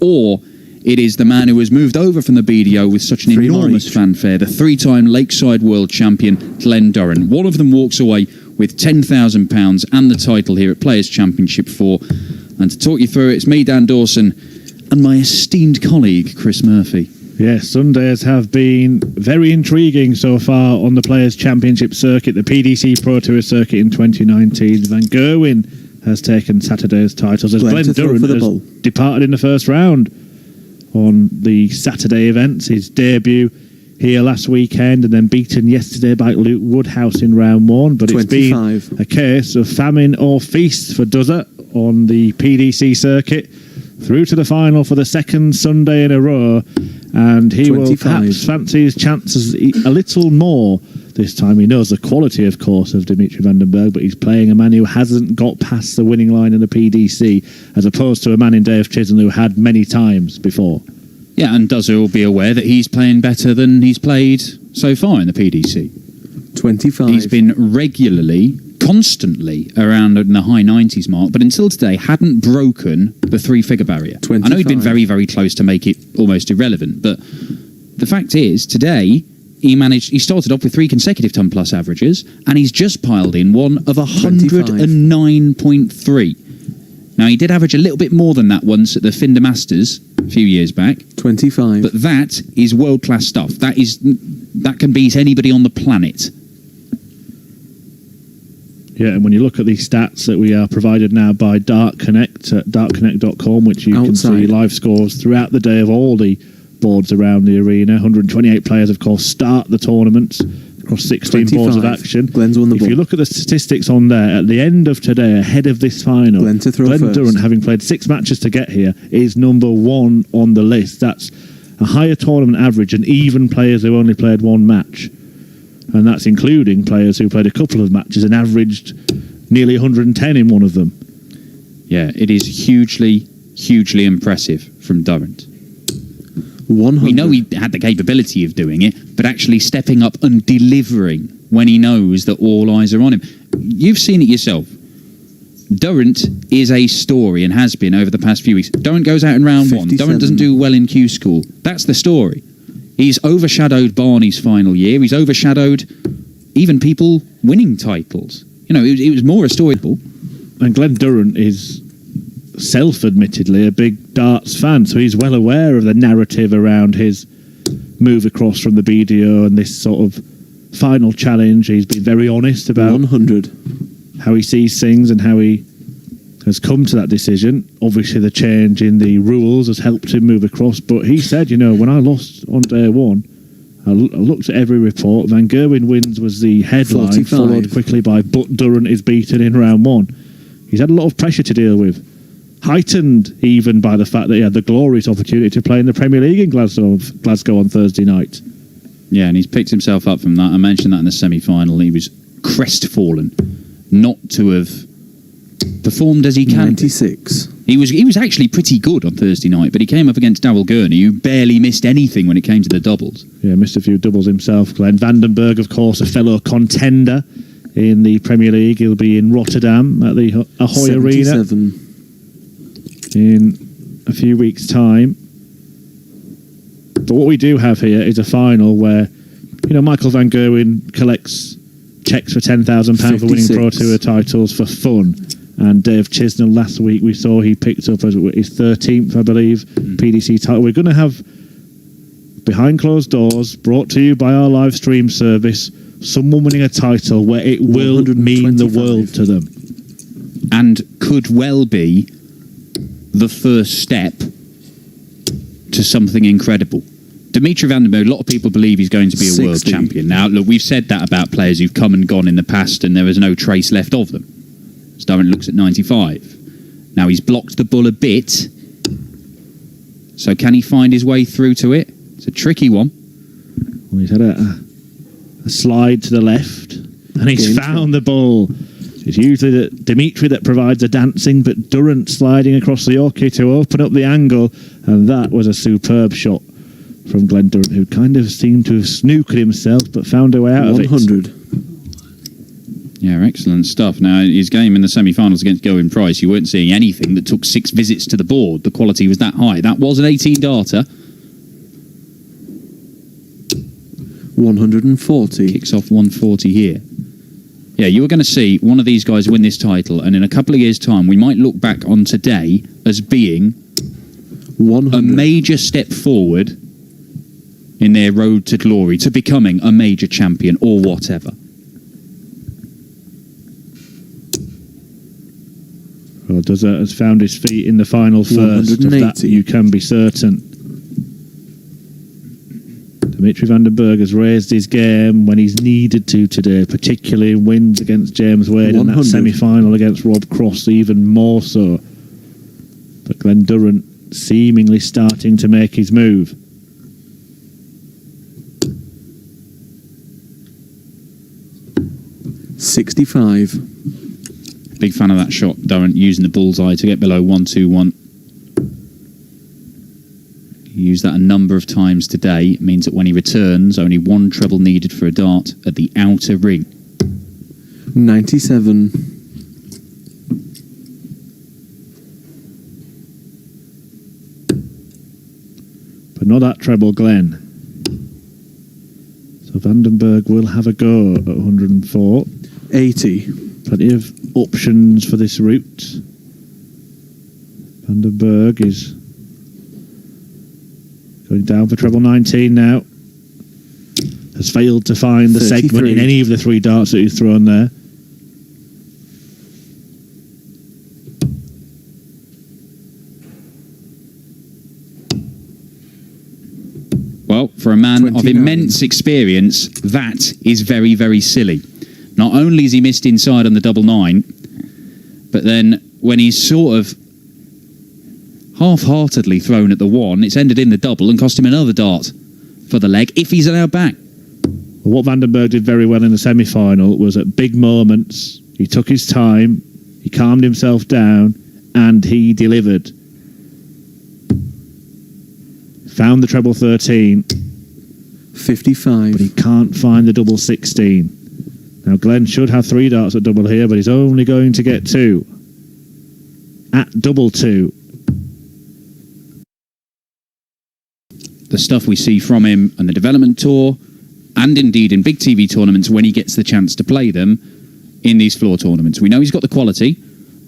or it is the man who has moved over from the BDO with such an enormous fanfare, the three-time Lakeside World Champion, Glen Durrant. One of them walks away with £10,000 and the title here at Players' Championship 4. And to talk you through it, it's me, Dan Dawson, and my esteemed colleague, Chris Murphy. Yes, Sundays have been very intriguing so far on the Players' Championship circuit, the PDC Pro Tour circuit in 2019. Van Gerwen has taken Saturday's titles as Glen Durrant has departed in the first round on the Saturday events. His debut here last weekend and then beaten yesterday by Luke Woodhouse in round 1. But 25. It's been a case of famine or feast for Duzza on the PDC circuit, through to the final for the second Sunday in a row, and he 25. Will perhaps fancy his chances a little more this time. He knows the quality, of course, of Dimitri van den Bergh, but he's playing a man who hasn't got past the winning line in the PDC, as opposed to a man in Dave Chisholm who had many times before. Yeah, and Duzza will be aware that he's playing better than he's played so far in the PDC. 25. He's been regularly, constantly around in the high 90s mark, but until today hadn't broken the three-figure barrier. 25. I know he'd been very, very close to make it almost irrelevant, but the fact is, today, he started off with 3 consecutive ton plus averages, and he's just piled in one of 109.3. Now, he did average a little bit more than that once at the Finder Masters a few years back. 25. But that is world-class stuff. That can beat anybody on the planet. Yeah, and when you look at the stats that we are provided now by Dart Connect at dartconnect.com, which you can see live scores throughout the day of all the boards around the arena. 128 players, of course, start the tournament across 16 boards of action. Glenn's won the ball. If you look at the statistics on there, at the end of today, ahead of this final, Glen Durrant, having played 6 matches to get here, is number 1 on the list. That's a higher tournament average than even players who only played 1 match. And that's including players who played a couple of matches and averaged nearly 110 in one of them. Yeah, it is hugely, hugely impressive from Durrant. 100. We know he had the capability of doing it, but actually stepping up and delivering when he knows that all eyes are on him. You've seen it yourself. Durrant is a story and has been over the past few weeks. Durrant goes out in round 1. Durrant doesn't do well in Q School. That's the story. He's overshadowed Barney's final year. He's overshadowed even people winning titles. You know, it was more a story. And Glen Durrant is self-admittedly a big darts fan, so he's well aware of the narrative around his move across from the BDO and this sort of final challenge. He's been very honest about 100 how he sees things and how he has come to that decision. Obviously, the change in the rules has helped him move across, but he said, you know, when I lost on day 1, I looked at every report. Van Gerwen wins was the headline, 45. Followed quickly by but Durrant is beaten in round 1. He's had a lot of pressure to deal with, heightened even by the fact that he had the glorious opportunity to play in the Premier League in Glasgow on Thursday night. Yeah, and he's picked himself up from that. I mentioned that in the semi-final. He was crestfallen not to have performed as he can. 96. He was actually pretty good on Thursday night, but he came up against Darryl Gurney, who barely missed anything when it came to the doubles. Yeah, missed a few doubles himself. Glen van den Bergh, of course, a fellow contender in the Premier League. He'll be in Rotterdam at the Ahoy 77. Arena in a few weeks' time. But what we do have here is a final where, you know, Michael Van Gerwen collects checks for £10,000 for winning Pro Tour titles for fun. And Dave Chisholm, last week we saw he picked up his 13th, I believe, PDC title. We're going to have, behind closed doors, brought to you by our live stream service, someone winning a title where it will mean the world to them. And could well be the first step to something incredible. Dimitri van den Bergh, a lot of people believe he's going to be a 60. World champion. Now, look, we've said that about players who've come and gone in the past and there is no trace left of them. Durrant looks at 95. Now, he's blocked the bull a bit. So can he find his way through to it? It's a tricky one. Well, he's had a slide to the left and he's found the bull. It's usually Dimitri that provides the dancing, but Durrant sliding across the orchid to open up the angle, and that was a superb shot from Glen Durrant, who kind of seemed to have snooked himself but found a way out of it. 100. Yeah, excellent stuff. Now, his game in the semi-finals against Gerwyn Price, you weren't seeing anything that took 6 visits to the board. The quality was that high. That was an 18-darter. 140. Kicks off 140 here. Yeah, you were going to see one of these guys win this title, and in a couple of years' time, we might look back on today as being 100. a major step forward in their road to glory, to becoming a major champion or whatever. Well, Dozer has found his feet in the final first. Of that you can be certain. Dimitri van den Bergh has raised his game when he's needed to today, particularly in wins against James Wade in that semi-final against Rob Cross, even more so. But Glen Durrant seemingly starting to make his move. $65. Big fan of that shot, Durrant using the bullseye to get below 121. Use that a number of times today. It means that when he returns, only 1 treble needed for a dart at the outer ring. 97. But not that treble, Glen. So van den Bergh will have a go at 104. 80. Plenty of options for this route. Van den Bergh is going down for treble 19 now. Has failed to find the 33. segment in any of the 3 darts that he's thrown there. Well, for a man 29. of immense experience, that is very, very silly. Not only has he missed inside on the double 9, but then when he's sort of half-heartedly thrown at the 1, it's ended in the double and cost him another dart for the leg, if he's allowed back. What van den Bergh did very well in the semi-final was at big moments, he took his time, he calmed himself down, and he delivered. Found the treble 13, 55. but he can't find the double 16. Now Glen should have 3 darts at double here, but he's only going to get 2. At double 2. The stuff we see from him on the development tour, and indeed in big TV tournaments when he gets the chance to play them in these floor tournaments. We know he's got the quality,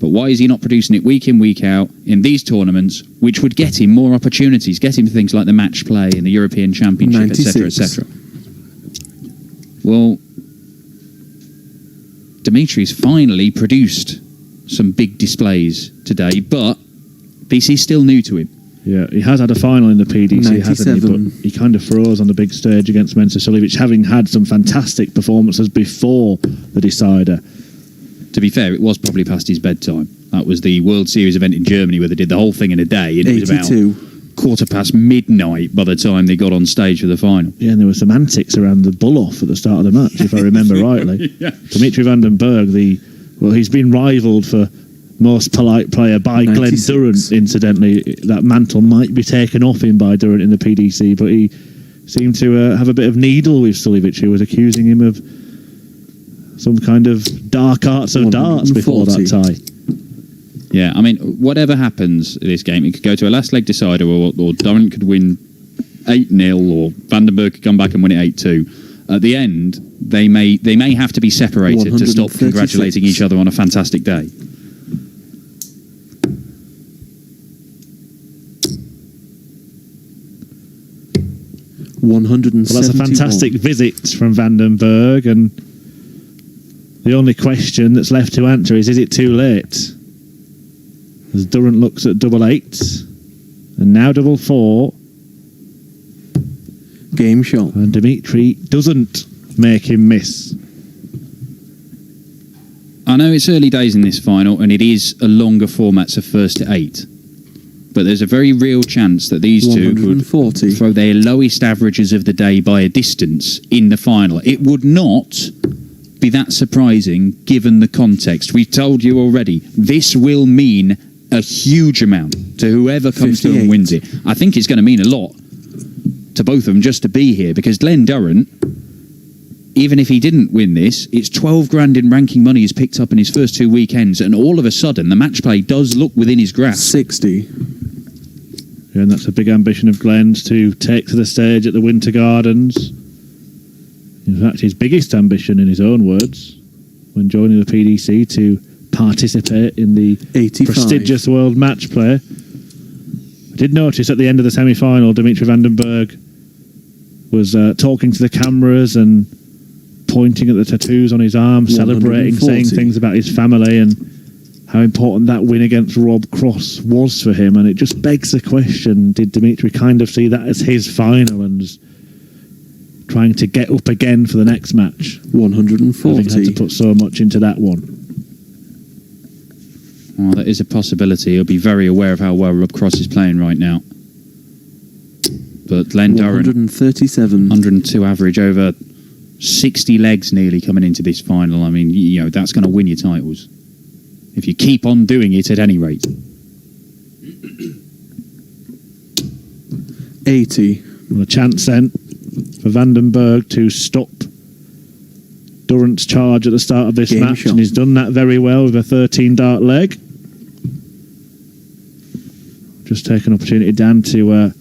but why is he not producing it week in, week out in these tournaments, which would get him more opportunities, get him things like the match play and the European Championship, etc., etc. Well, Dimitri's finally produced some big displays today, but this is still new to him. Yeah, he has had a final in the PDC, hasn't he? But he kind of froze on the big stage against Mensah Suljovic, having had some fantastic performances before the decider. To be fair, it was probably past his bedtime. That was the World Series event in Germany where they did the whole thing in a day, and it was about 1:15 midnight by the time they got on stage for the final. Yeah, and there were some antics around the bull-off at the start of the match, if I remember rightly. Yeah. Dimitri van den Bergh, he's been rivalled for most polite player by 96. Glen Durrant, incidentally. That mantle might be taken off him by Durrant in the PDC, but he seemed to have a bit of needle with Suljovic, who was accusing him of some kind of dark arts of darts before that tie. Yeah, I mean, whatever happens in this game, it could go to a last leg decider, or Durrant could win 8-0, or van den Bergh could come back and win it 8-2. At the end, they may have to be separated to stop congratulating each other on a fantastic day. Well, that's a fantastic visit from van den Bergh, and the only question that's left to answer is it too late? As Durrant looks at double 8, and now double 4. Game shot. And Dimitri doesn't make him miss. I know it's early days in this final, and it is a longer format, so first to 8. But there's a very real chance that these two would throw their lowest averages of the day by a distance in the final. It would not be that surprising given the context. We've told you already, this will mean a huge amount to whoever comes through and wins it. I think it's going to mean a lot to both of them just to be here, because Glen Durrant even if he didn't win this, it's 12 grand in ranking money he's picked up in his first 2 weekends, and all of a sudden the match play does look within his grasp. 60. Yeah, and that's a big ambition of Glen's, to take to the stage at the Winter Gardens. In fact, his biggest ambition, in his own words, when joining the PDC, to participate in the 85. prestigious World Match Play. I did notice at the end of the semi-final, Dimitri van den Bergh was talking to the cameras and pointing at the tattoos on his arm, celebrating, saying things about his family and how important that win against Rob Cross was for him. And it just begs the question, did Dimitri kind of see that as his final and trying to get up again for the next match? 140. Having had to put so much into that one. Well, that is a possibility. He'll be very aware of how well Rob Cross is playing right now. But Glen Durrant, 137. 102 average, over 60 legs nearly coming into this final. I mean, you know, that's going to win you titles. If you keep on doing it at any rate. 80. Well, a chance then for van den Bergh to stop Durrant's charge at the start of this match, and he's done that very well with a 13 dart leg. Just take an opportunity, Dan, to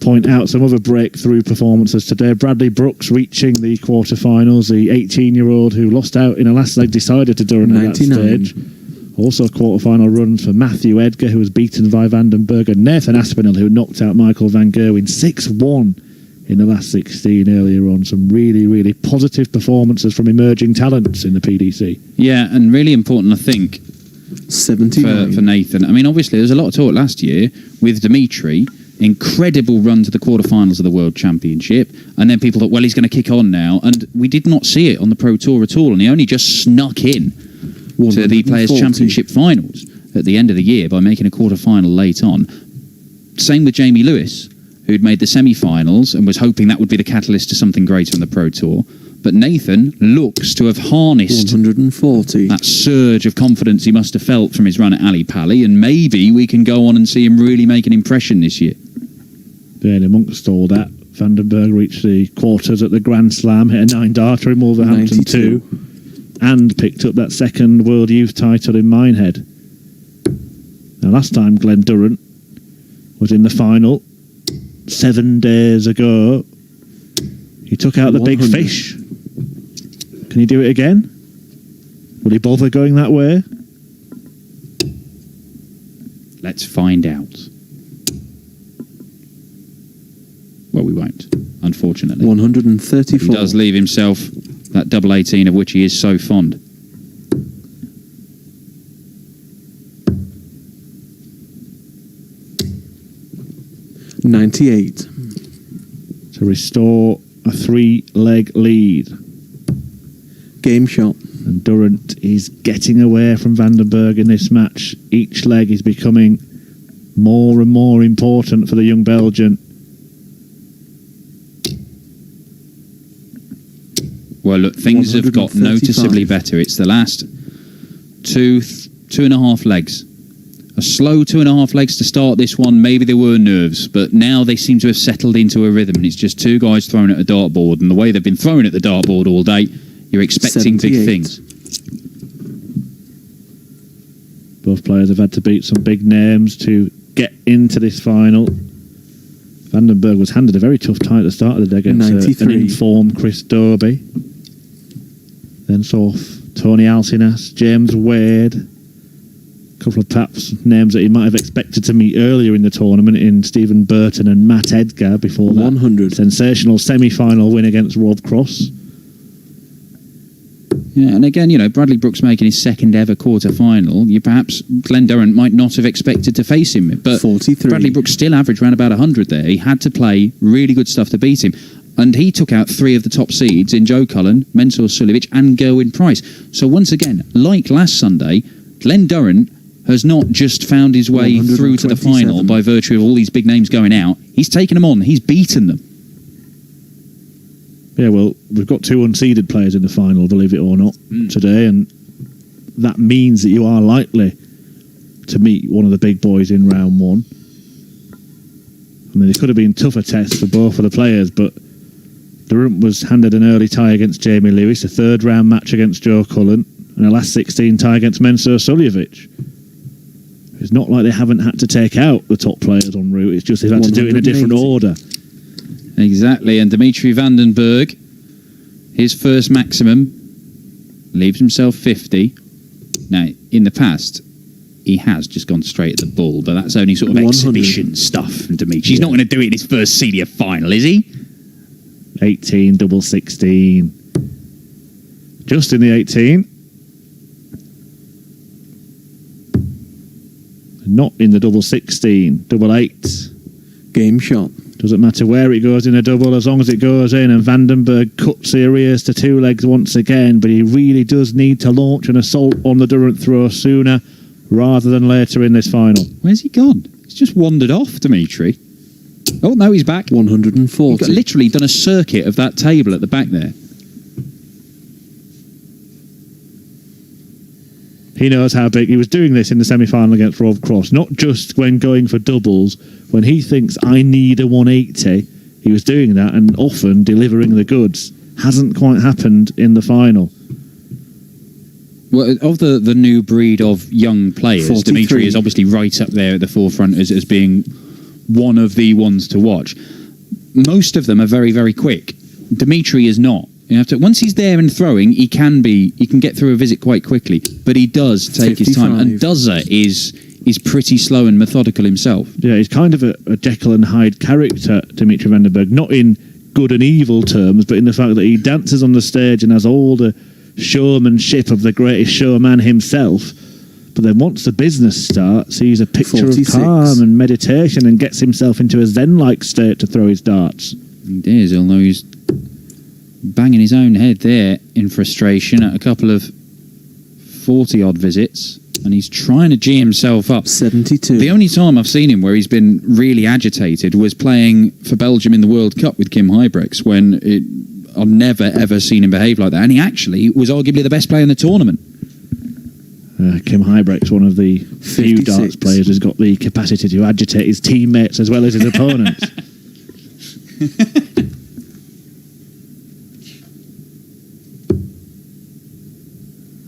point out some other breakthrough performances today. Bradley Brooks reaching the quarterfinals, the 18-year-old who lost out in a last leg decider to Durrant 99. At that stage. Also quarterfinal runs for Matthew Edgar, who was beaten by van den Bergh, and Nathan Aspinall, who knocked out Michael van Gerwen 6-1 in the last 16 earlier on. Some really, really positive performances from emerging talents in the PDC. Yeah, and really important, I think, 79 for Nathan. I mean, obviously, there was a lot of talk last year with Dimitri. Incredible run to the quarterfinals of the World Championship, and then people thought, well, he's going to kick on now, and we did not see it on the Pro Tour at all, and he only just snuck in to the Players' Championship finals at the end of the year by making a quarterfinal late on. Same with Jamie Lewis, who'd made the semi-finals and was hoping that would be the catalyst to something greater on the Pro Tour. But Nathan looks to have harnessed 140. that surge of confidence he must have felt from his run at Ali Pali, and maybe we can go on and see him really make an impression this year. Yeah, and amongst all that, van den Bergh reached the quarters at the Grand Slam, hit a 9-darter in Wolverhampton 92. 2, and picked up that second World Youth title in Minehead. Now, last time Glen Durrant was in the final 7 days ago, he took out the 100. big fish. Can he do it again? Will he bother going that way? Let's find out. Well, we won't, unfortunately. 134. He does leave himself that double 18 of which he is so fond. $98. To restore a 3-leg lead. Game shot. And Durrant is getting away from van den Bergh in this match. Each leg is becoming more and more important for the young Belgian. Well, look, things have got noticeably better. It's the last two and a half legs. A slow 2.5 legs to start this one. Maybe there were nerves, but now they seem to have settled into a rhythm, and it's just two guys throwing at a dartboard. And the way they've been throwing at the dartboard all day, you're expecting 78. Big things. Both players have had to beat some big names to get into this final. Van den Bergh was handed a very tough tie at the start of the day against an informed Chris Dobie. Then saw Tony Alcinas, James Wade, a couple of perhaps names that he might have expected to meet earlier in the tournament in Stephen Burton and Matt Edgar before that 100. Sensational semi-final win against Rob Cross. Yeah, and again, you know, Bradley Brooks making his second ever quarter-final. You perhaps Glen Durrant might not have expected to face him, but 43. Bradley Brooks still averaged around about 100 there. He had to play really good stuff to beat him. And he took out 3 of the top seeds in Joe Cullen, Mensur Suljovic and Gerwin Price. So once again, like last Sunday, Glen Durrant has not just found his way through to the final by virtue of all these big names going out. He's taken them on. He's beaten them. Yeah, well, we've got 2 unseeded players in the final, believe it or not, today, and that means that you are likely to meet one of the big boys in round 1. I mean, it could have been tougher tests for both of the players, but Durrant was handed an early tie against Jamie Lewis, a third-round match against Joe Cullen, and a last 16 tie against Mensur Suljovic. It's not like they haven't had to take out the top players en route, it's just they've had to do it in a different order. Exactly, and Dimitri van den Bergh, his first maximum, leaves himself 50. Now, in the past, he has just gone straight at the ball, but that's only sort of 100. exhibition stuff from Dimitri. He's not going to do it in his first senior final, is he? 18, double 16. Just in the 18. Not in the double 16, double 8. Game shot. Doesn't matter where it goes in a double as long as it goes in, and van den Bergh cuts the arrears to two legs once again, but he really does need to launch an assault on the Durrant throw sooner rather than later in this final. Where's he gone? He's just wandered off, Dimitri. Oh, no, he's back. 140. He's got literally done a circuit of that table at the back there. He knows how big. He was doing this in the semi-final against Rob Cross, not just when going for doubles. When he thinks, I need a 180, he was doing that and often delivering the goods. Hasn't quite happened in the final. Well, of the new breed of young players, 43. Dimitri is obviously right up there at the forefront as being one of the ones to watch. Most of them are very, very quick. Dimitri is not. You have to, once he's there and throwing, he can get through a visit quite quickly, but he does take 55. his time. And Dozer is pretty slow and methodical himself. Yeah, he's kind of a Jekyll and Hyde character, Dimitri van den Bergh, not in good and evil terms, but in the fact that he dances on the stage and has all the showmanship of the greatest showman himself. But then once the business starts, he's a picture 46. of calm and meditation and gets himself into a zen-like state to throw his darts. It is, although he's banging his own head there in frustration at a couple of 40-odd visits, and he's trying to G himself up. 72. The only time I've seen him where he's been really agitated was playing for Belgium in the World Cup with Kim Huybrechts, when I've never, ever seen him behave like that. And he actually was arguably the best player in the tournament. Kim Huybrechts, one of the few 56. darts players who's got the capacity to agitate his teammates as well as his opponents.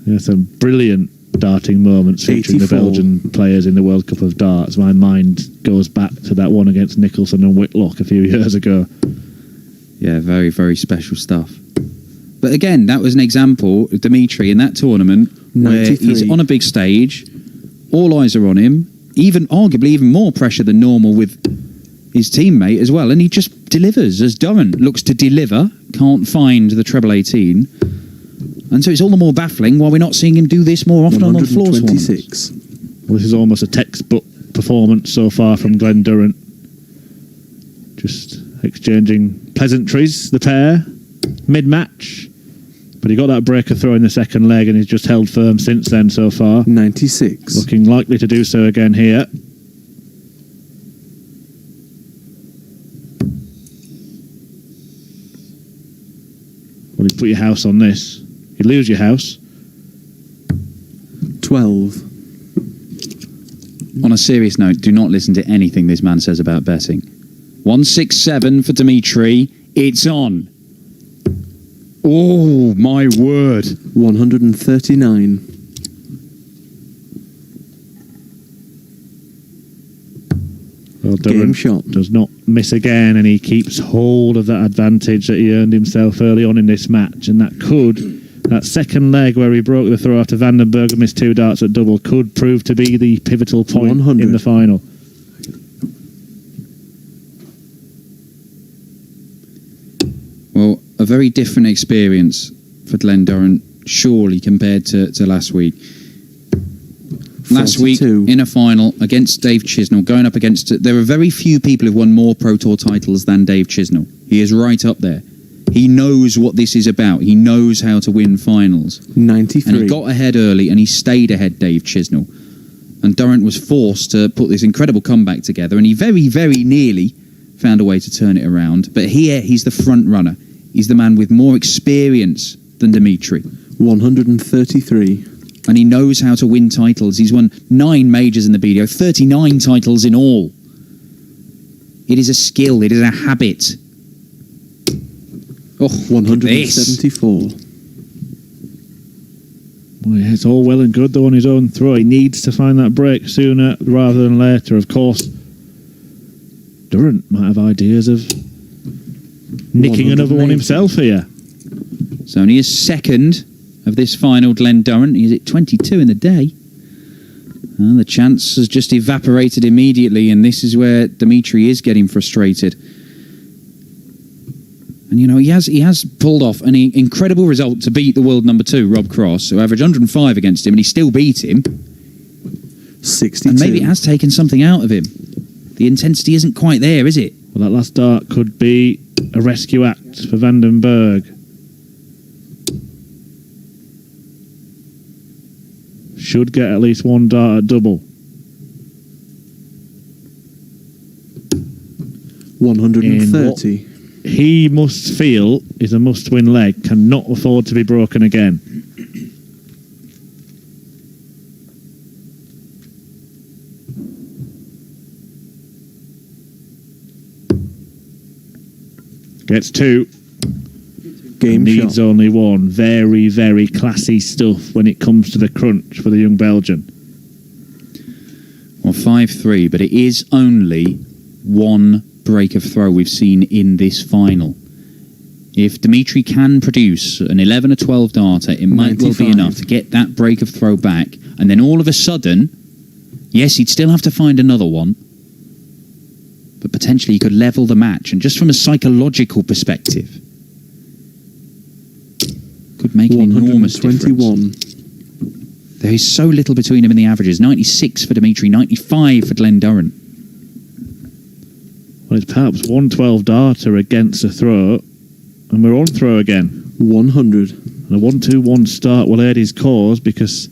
There's some brilliant darting moments featuring 84. the Belgian players in the World Cup of Darts. My mind goes back to that one against Nicholson and Whitlock a few years ago. Yeah, very, very special stuff. But again, that was an example of Dimitri in that tournament where 93. he's on a big stage, all eyes are on him, arguably even more pressure than normal with his teammate as well, and he just delivers as Durrant looks to deliver, can't find the treble 18. And so it's all the more baffling why we're not seeing him do this more often on the floor tournaments. 126. Well, this is almost a textbook performance so far from Glen Durrant. Just exchanging pleasantries, the pair, mid-match. But he got that breaker throw in the second leg and he's just held firm since then so far. 96. Looking likely to do so again here. Well, you put your house on this. You lose your house. 12. On a serious note, do not listen to anything this man says about betting. 167 for Dimitri. It's on. Oh, my word. 139. Well, Game Durrant shot. does not miss again, and he keeps hold of that advantage that he earned himself early on in this match. And that second leg where he broke the throw after van den Bergh and missed two darts at double could prove to be the pivotal point 100. in the final. Well, a very different experience for Glen Durrant, surely, compared to last week. Last week, 42. in a final against Dave Chisnell, going up against... There are very few people who've won more Pro Tour titles than Dave Chisnell. He is right up there. He knows what this is about. He knows how to win finals. 93. And he got ahead early, and he stayed ahead, Dave Chisnell. And Durrant was forced to put this incredible comeback together, and he very, very nearly found a way to turn it around. But here, he's the front runner. He's the man with more experience than Dimitri. 133. And he knows how to win titles. He's won 9 majors in the BDO, 39 titles in all. It is a skill. It is a habit. Oh, 174. Well, yeah, it's all well and good though on his own throw. He needs to find that break sooner rather than later. Of course, Durrant might have ideas of nicking another one himself here. It's only his second of this final, Glen Durrant. He's at 22 in the day. And the chance has just evaporated immediately, and this is where Dimitri is getting frustrated. And, you know, he has pulled off an incredible result to beat the world number 2, Rob Cross, who averaged 105 against him, and he still beat him. 62. And maybe it has taken something out of him. The intensity isn't quite there, is it? Well, that last dart could be a rescue act for Bergh. Should get at least one dart at double. 130. He must feel is a must-win leg, cannot afford to be broken again. Gets 2. Game needs shot. only 1. Very, very classy stuff when it comes to the crunch for the young Belgian. Well, 5-3, but it is only one break of throw we've seen in this final. If Dimitri can produce an 11 or 12 darter, it might well be enough to get that break of throw back. And then all of a sudden, yes, he'd still have to find another one, but potentially he could level the match. And just from a psychological perspective, could make an enormous difference. There is so little between him and the averages. 96 for Dimitri, 95 for Glen Durrant. Well, it's perhaps 112 darter against a throw, and we're on throw again. 100. And a 1-2-1 start will aid his cause, because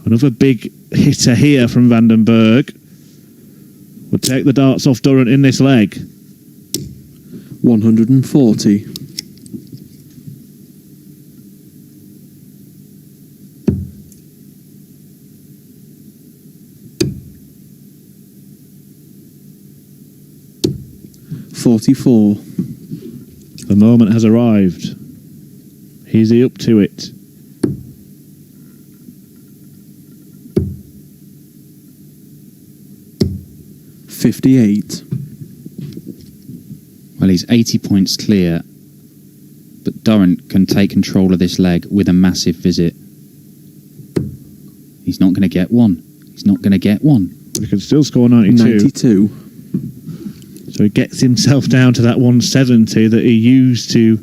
another big hitter here from Bergh would take the darts off Durrant in this leg. 140. 44. The moment has arrived. Is he up to it? $58. Well, he's 80 points clear, but Durrant can take control of this leg with a massive visit. He's not going to get one. He's not going to get one. But he can still score 92. 92. So he gets himself down to that 170 that he used to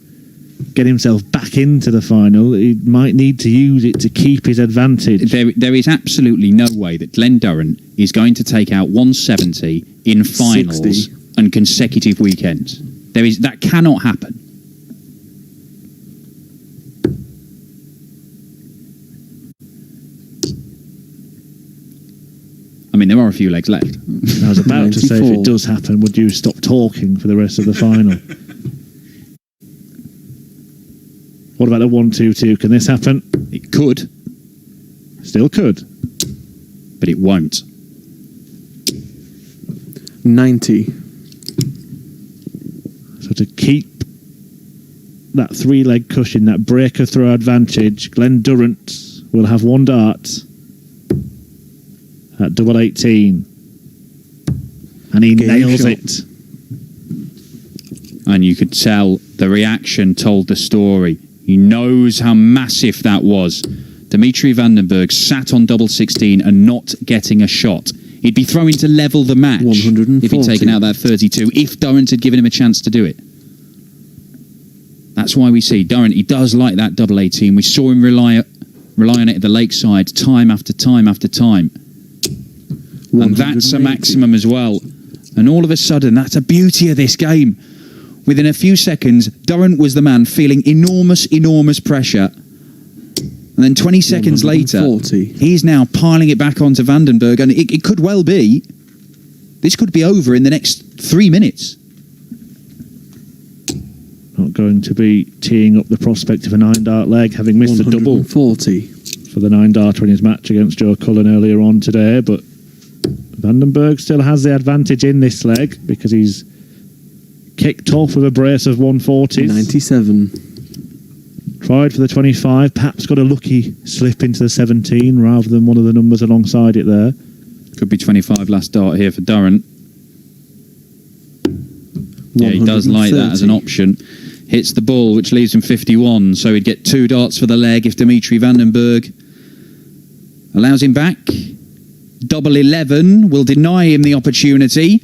get himself back into the final. He might need to use it to keep his advantage. There is absolutely no way that Glen Durrant is going to take out 170 in finals 60. and consecutive weekends. That cannot happen. I mean, there are a few legs left. I was about to say, if 94. it does happen, would you stop talking for the rest of the final? What about the 1-2-2? Can this happen? It could, Still could. but it won't. 90. So to keep that 3-leg cushion, that breaker throw advantage, Glen Durrant will have one dart at double 18. And he Game nails shot. it. And you could tell the reaction told the story. He knows how massive that was. Dimitri Bergh sat on double 16 and not getting a shot. He'd be throwing to level the match 140. if he'd taken out that 32, if Durrant had given him a chance to do it. That's why we see Durrant, he does like that double 18. We saw him rely on it at the Lakeside time after time after time. And that's a 180. maximum as well. And all of a sudden, that's a beauty of this game. Within a few seconds, Durrant was the man feeling enormous, enormous pressure. And then 20 seconds later, 140. he's now piling it back onto Bergh. And it could well be, this could be over in the next 3 minutes. Not going to be teeing up the prospect of a 9-dart leg, having missed a double 140. for the 9-darter in his match against Joe Cullen earlier on today. But Bergh still has the advantage in this leg because he's kicked off with a brace of 140s. 97. Tried for the 25, perhaps got a lucky slip into the 17 rather than one of the numbers alongside it there. Could be 25 last start here for Durrant. Yeah, he does like that as an option. Hits the ball, which leaves him 51, so he'd get 2 darts for the leg if Dimitri van den Bergh allows him back. Double 11 will deny him the opportunity.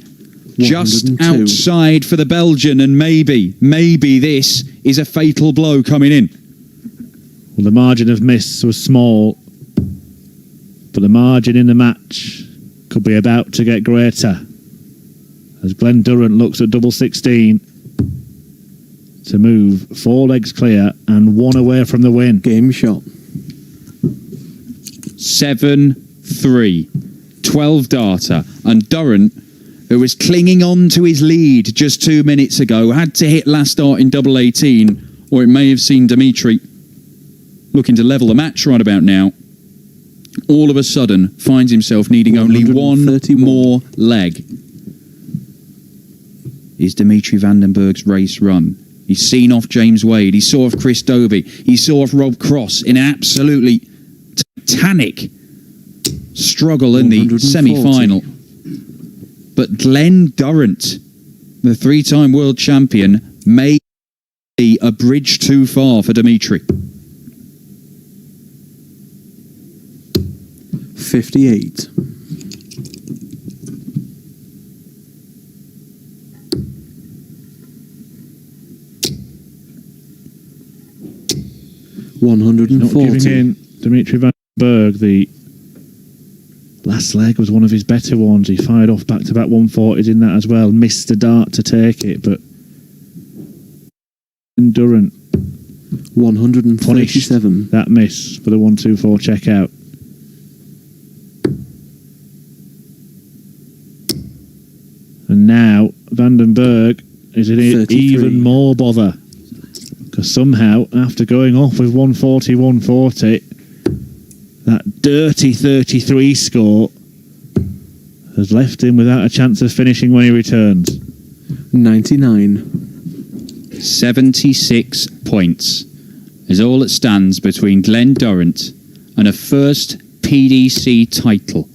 Just 102. outside for the Belgian, and maybe this is a fatal blow coming in. Well, the margin of miss was small, but the margin in the match could be about to get greater as Glen Durrant looks at double 16 to move 4 legs clear and 1 away from the win. Game shot. 7-3. 12 darter, and Durrant, who was clinging on to his lead just 2 minutes ago, had to hit last start in double 18, or it may have seen Dimitri looking to level the match right about now. All of a sudden finds himself needing only 1 more leg. Is Dimitri van den Bergh's race run? He's seen off James Wade, he saw off Chris Dobie, he saw off Rob Cross in an absolutely titanic struggle in the semi-final. But Glen Durrant, the 3-time world champion, may be a bridge too far for Dimitri. 58. Not giving in Dimitri van den Bergh. The last leg was one of his better ones. He fired off back-to-back 140s in that as well. Missed a dart to take it, but Durrant 137. That miss for the 124 checkout. And now van den Bergh is in 33. even more bother. Because somehow, after going off with 140, that dirty 33 score has left him without a chance of finishing when he returns. 99. 76 points is all that stands between Glen Durrant and a first PDC title.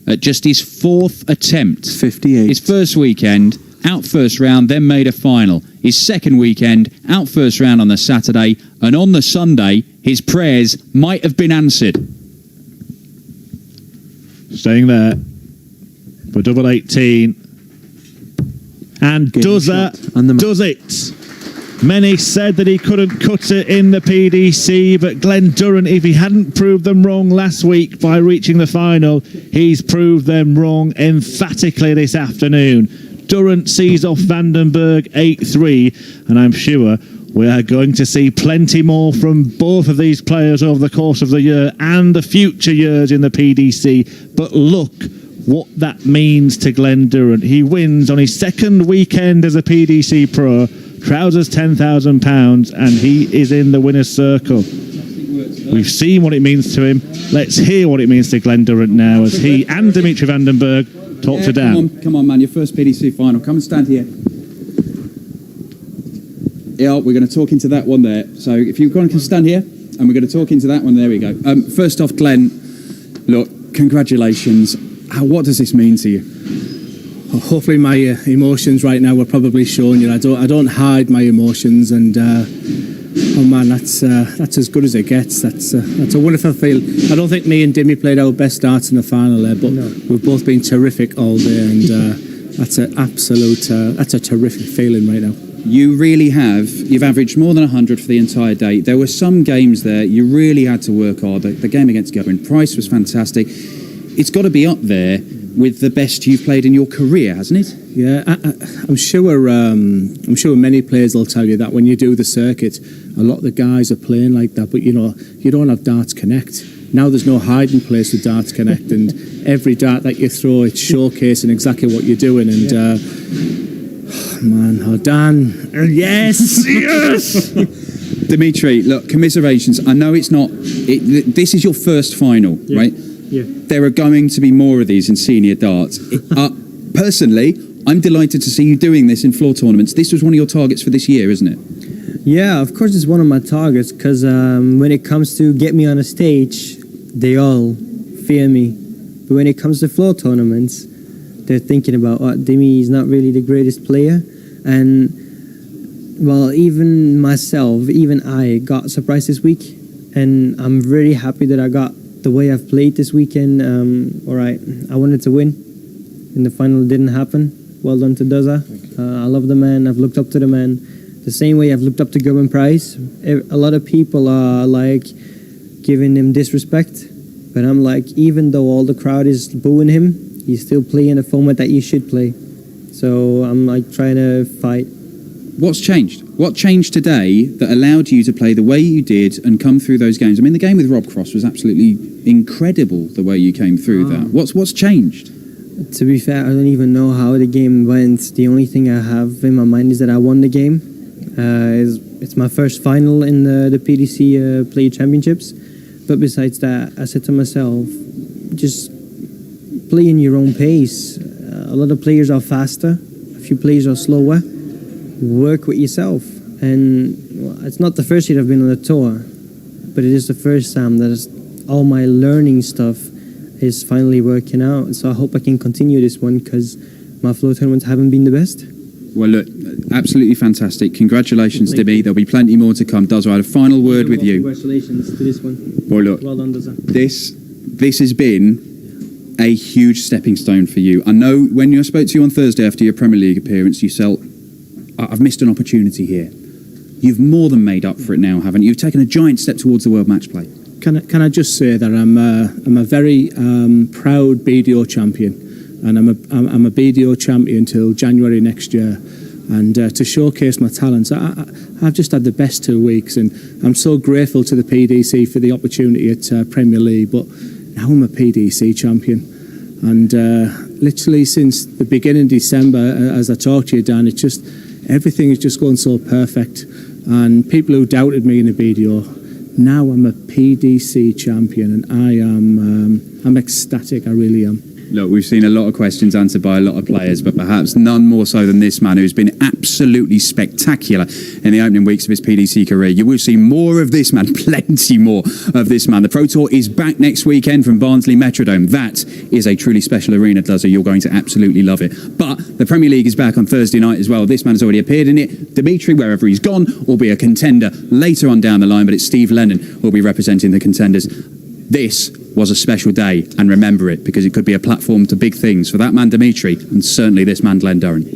At just his 4th attempt. 58. His first weekend, out first round, then made a final. His second weekend, out first round on the Saturday, and on the Sunday, his prayers might have been answered. Staying there for double 18. And Game does shot. that, And the does it. Many said that he couldn't cut it in the PDC, but Glen Durrant, if he hadn't proved them wrong last week by reaching the final, he's proved them wrong emphatically this afternoon. Durrant sees off van den Bergh 8-3, and I'm sure we are going to see plenty more from both of these players over the course of the year and the future years in the PDC. But look what that means to Glen Durrant. He wins on his second weekend as a PDC Pro, trousers £10,000, and he is in the winner's circle. We've seen what it means to him. Let's hear what it means to Glen Durrant now as he and Dimitri van den Bergh talk to Dan. Come on, man, your first PDC final. Come and stand here. Yeah, we're going to talk into that one there. So if you can stand here, and we're going to talk into that one. There we go. First off, Glen, look, congratulations. What does this mean to you? Well, hopefully my emotions right now are probably showing you. I don't hide my emotions, and oh man, that's as good as it gets. That's a wonderful feel. I don't think me and Dimmy played our best darts in the final there, but we've both been terrific all day, and that's a terrific feeling right now. You really have. You've averaged more than 100 for the entire day. There were some games there you really had to work hard. The game against Gerwyn Price was fantastic. It's got to be up there with the best you've played in your career, hasn't it? Yeah, I'm sure many players will tell you that when you do the circuit, a lot of the guys are playing like that, but you don't have Darts Connect. Now there's no hiding place with Darts Connect, and every dart that you throw, it's showcasing exactly what you're doing, and Dan, yes, yes! Dimitri, look, commiserations. I know it's not... this is your first final, right? Yeah. There are going to be more of these in senior darts. Personally, I'm delighted to see you doing this in floor tournaments. This was one of your targets for this year, isn't it? Yeah, of course it's one of my targets because when it comes to get me on a stage, they all fear me. But when it comes to floor tournaments, they're thinking about, Dimi is not really the greatest player. And, well, even myself, even I got surprised this week. And I'm really happy that I got the way I've played this weekend. All right, I wanted to win. And the final didn't happen. Well done to Doza. I love the man. I've looked up to the man. The same way I've looked up to Gerben Price. A lot of people are like giving him disrespect. But I'm like, even though all the crowd is booing him, he's still playing the format that he should play. So I'm like trying to fight. What's changed? What changed today that allowed you to play the way you did and come through those games? I mean, the game with Rob Cross was absolutely incredible, the way you came through that. What's changed? To be fair, I don't even know how the game went. The only thing I have in my mind is that I won the game. It's my first final in the PDC Player Championships. But besides that, I said to myself, just play in your own pace. A lot of players are faster. A few players are slower. Work with yourself. And well, it's not the first year I've been on the tour, but it is the first time that all my learning stuff is finally working out. So I hope I can continue this one because my floor tournaments haven't been the best. Well, look, absolutely fantastic. Congratulations, Dibby. There'll be plenty more to come. Does I had a final word with you? Congratulations to this one. Well, look, well done, Doza. This has been a huge stepping stone for you. I know when I spoke to you on Thursday after your Premier League appearance, you felt, I've missed an opportunity here. You've more than made up for it now, haven't you? You've taken a giant step towards the World Match Play. Can I just say that I'm a very proud BDO champion. And I'm a BDO champion till January next year. And to showcase my talents, I've just had the best 2 weeks, and I'm so grateful to the PDC for the opportunity at Premier League. But now I'm a PDC champion, and literally since the beginning of December, as I talked to you, Dan, it's just everything is just going so perfect. And people who doubted me in the BDO, now I'm a PDC champion, and I'm ecstatic. I really am. Look, we've seen a lot of questions answered by a lot of players, but perhaps none more so than this man who's been absolutely spectacular in the opening weeks of his PDC career. You will see more of this man, plenty more of this man. The Pro Tour is back next weekend from Barnsley Metrodome. That is a truly special arena, Dozer. You're going to absolutely love it. But the Premier League is back on Thursday night as well. This man has already appeared in it. Dimitri, wherever he's gone, will be a contender later on down the line, but it's Steve Lennon who will be representing the contenders. This was a special day, and remember it, because it could be a platform to big things for that man Dimitri, and certainly this man Glen Durrant.